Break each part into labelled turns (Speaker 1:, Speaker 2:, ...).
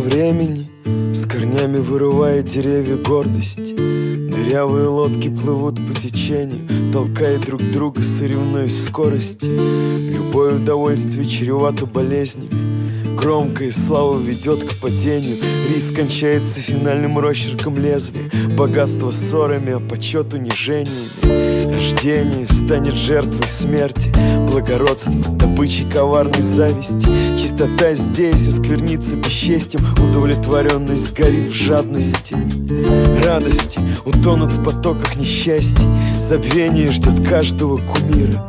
Speaker 1: времени, с корнями вырывая деревья гордости. Дырявые лодки плывут по течению, толкая друг друга, соревнуясь в скорости. Любое удовольствие чревато болезнями, громкая слава ведет к падению. Риск кончается финальным росчерком лезвия, богатство ссорами, а почет унижениями. Рождение станет жертвой смерти, благородство добычей коварной зависти. Чистота здесь осквернится бесчестием, удовлетворенность сгорит в жадности. Радости утонут в потоках несчастий, забвение ждет каждого кумира.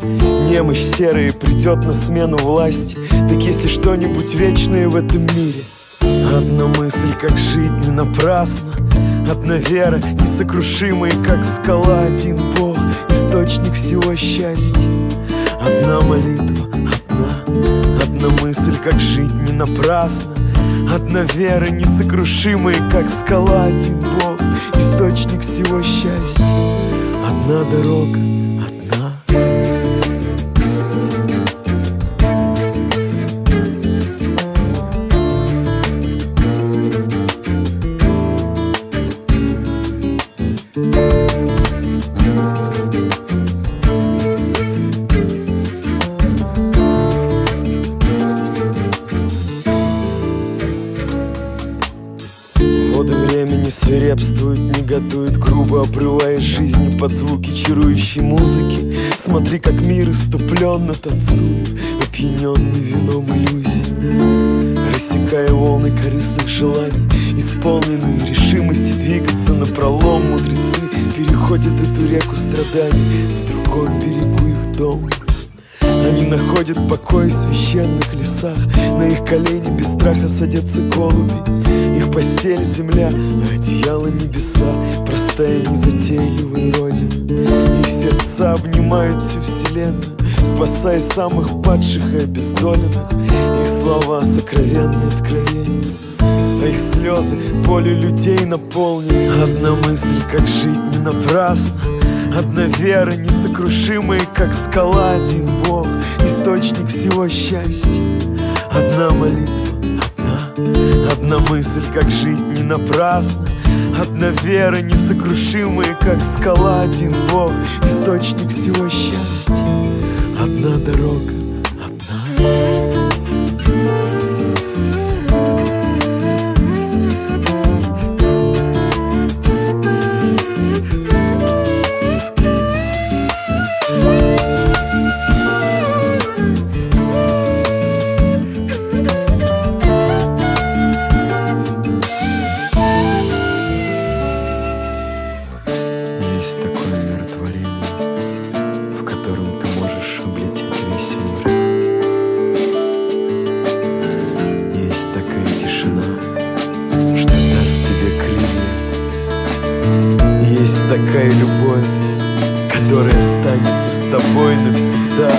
Speaker 1: Немощь серая придет на смену власти, так есть ли что-нибудь вечное в этом мире? Одна мысль, как жить не напрасно, одна вера, несокрушимая, как скала. Один Бог, источник всего счастья. Одна молитва, одна мысль, как жить не напрасно, одна вера, несокрушимая, как скала. Один Бог, источник всего счастья. Одна дорога, одна. Воды времени свирепствуют, негодуют, грубо обрывая жизни под звуки чарующей музыки. Смотри, как мир иступленно танцует, опьяненный вином иллюзий, рассекая волны корыстных желаний, исполненные решимости двигаться напролом. Мудрецы переходят эту реку страданий, на другом берегу их дом. Они находят покой в священных лесах, на их колени без страха садятся голуби. Их постель земля, а одеяло небеса, простая незатейливая родина. Их сердца обнимают всю вселенную, спасая самых падших и обездоленных. Их слова сокровенные откровения, а их слезы болью людей наполнены. Одна мысль, как жить не напрасно, одна вера, несокрушимая, как скала. Один Бог, источник всего счастья. Одна молитва, одна мысль, как жить не напрасно, одна вера, несокрушимая, как скала. Один Бог, источник всего счастья. Одна дорога, одна. Есть такое умиротворение, в котором ты можешь облететь весь мир. Есть такая тишина, что даст тебе крылья. Есть такая любовь, которая останется с тобой навсегда.